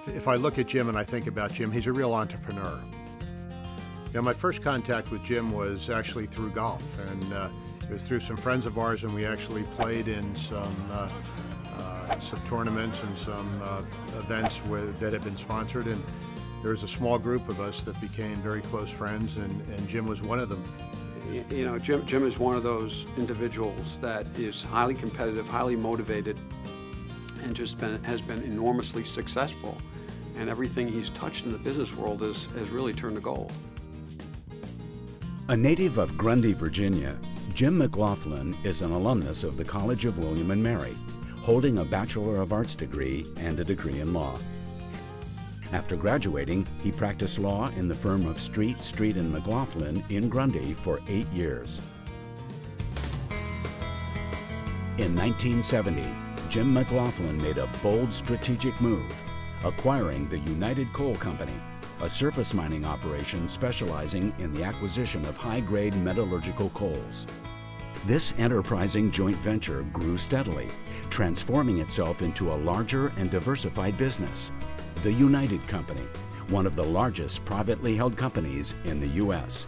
If I look at Jim and I think about Jim, he's a real entrepreneur. You know, my first contact with Jim was actually through golf, and it was through some friends of ours, and we actually played in some tournaments and some events that had been sponsored, and there was a small group of us that became very close friends, and Jim was one of them. You know, Jim is one of those individuals that is highly competitive, highly motivated, and just has been enormously successful. And everything he's touched in the business world has really turned to gold. A native of Grundy, Virginia, Jim McGlothlin is an alumnus of the College of William and Mary, holding a Bachelor of Arts degree and a degree in law. After graduating, he practiced law in the firm of Street, and McGlothlin in Grundy for 8 years. In 1970, Jim McGlothlin made a bold strategic move, acquiring the United Coal Company, a surface mining operation specializing in the acquisition of high-grade metallurgical coals. This enterprising joint venture grew steadily, transforming itself into a larger and diversified business, the United Company, one of the largest privately held companies in the U.S.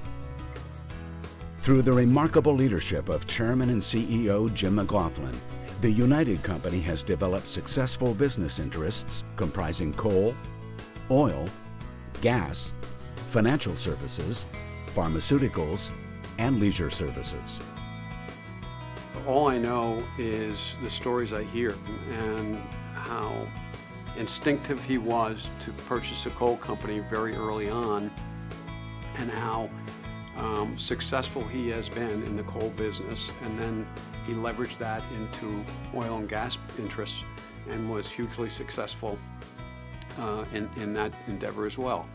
Through the remarkable leadership of Chairman and CEO Jim McGlothlin, the United Company has developed successful business interests comprising coal, oil, gas, financial services, pharmaceuticals, and leisure services. All I know is the stories I hear and how instinctive he was to purchase a coal company very early on, and how successful he has been in the coal business, and then he leveraged that into oil and gas interests and was hugely successful in that endeavor as well.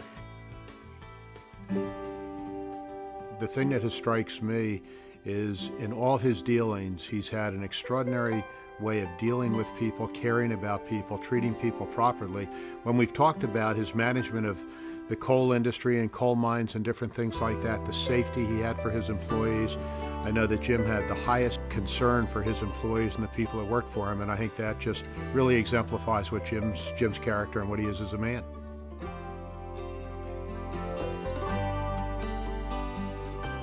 The thing that strikes me is in all his dealings, he's had an extraordinary way of dealing with people, caring about people, treating people properly. When we've talked about his management of the coal industry and coal mines and different things like that, the safety he had for his employees, I know that Jim had the highest concern for his employees and the people that worked for him, and I think that just really exemplifies what Jim's character and what he is as a man.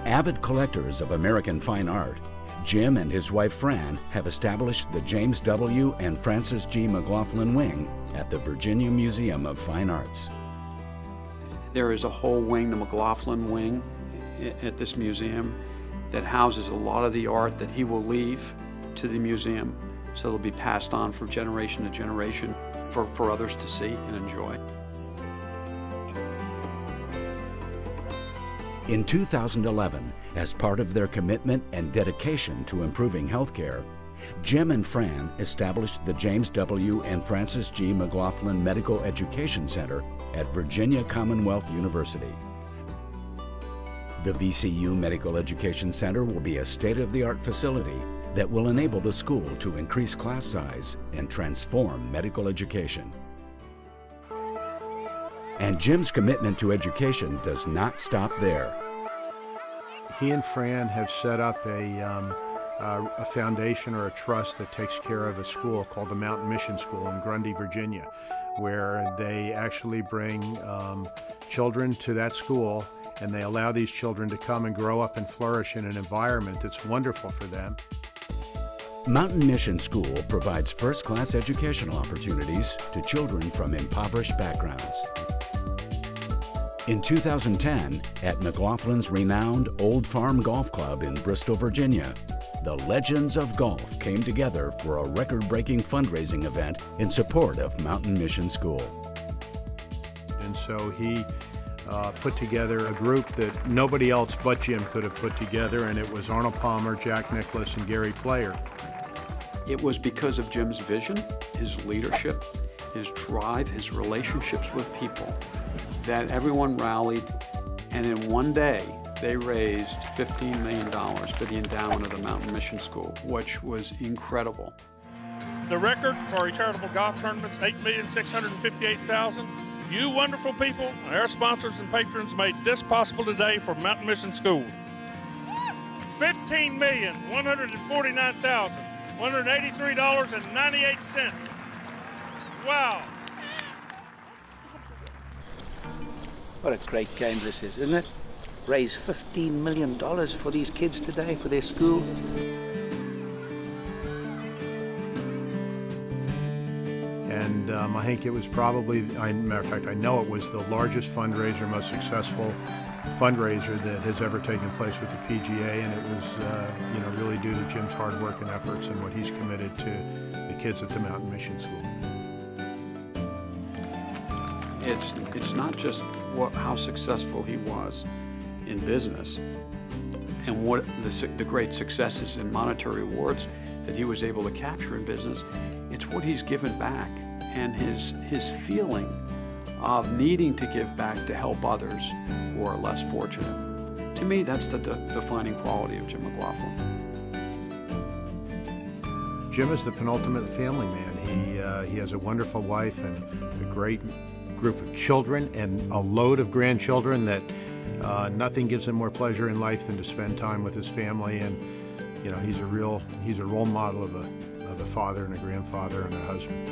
Avid collectors of American fine art, Jim and his wife Fran have established the James W. and Frances G. McGlothlin Wing at the Virginia Museum of Fine Arts. There is a whole wing, the McGlothlin Wing, at this museum that houses a lot of the art that he will leave to the museum, so it'll be passed on from generation to generation for others to see and enjoy. In 2011, as part of their commitment and dedication to improving healthcare, Jim and Fran established the James W. and Frances G. McGlothlin Medical Education Center at Virginia Commonwealth University. The VCU Medical Education Center will be a state-of-the-art facility that will enable the school to increase class size and transform medical education. And Jim's commitment to education does not stop there. He and Fran have set up a foundation or a trust that takes care of a school called the Mountain Mission School in Grundy, Virginia, where they actually bring children to that school, and they allow these children to come and grow up and flourish in an environment that's wonderful for them. Mountain Mission School provides first-class educational opportunities to children from impoverished backgrounds. In 2010, at McGlothlin's renowned Old Farm Golf Club in Bristol, Virginia, the legends of golf came together for a record-breaking fundraising event in support of Mountain Mission School. And so he put together a group that nobody else but Jim could have put together, and it was Arnold Palmer, Jack Nicklaus, and Gary Player. It was because of Jim's vision, his leadership, his drive, his relationships with people, that everyone rallied, and in one day they raised $15 million for the endowment of the Mountain Mission School, which was incredible. The record for a charitable golf tournament is $8,658,000. You wonderful people, our sponsors and patrons made this possible today for Mountain Mission School. $15,149,183.98. Wow. What a great game this is, isn't it? Raise $15 million for these kids today, for their school. And I think it was probably, matter of fact, I know it was the largest fundraiser, most successful fundraiser that has ever taken place with the PGA, and it was, you know, really due to Jim's hard work and efforts and what he's committed to the kids at the Mountain Mission School. It's not just how successful he was in business and what the great successes and monetary awards that he was able to capture in business. It's what he's given back and his feeling of needing to give back to help others who are less fortunate. To me, that's the defining quality of Jim McGlothlin. Jim is the penultimate family man. He has a wonderful wife and a great group of children and a load of grandchildren that nothing gives him more pleasure in life than to spend time with his family. And you know, he's a role model of a father and a grandfather and a husband.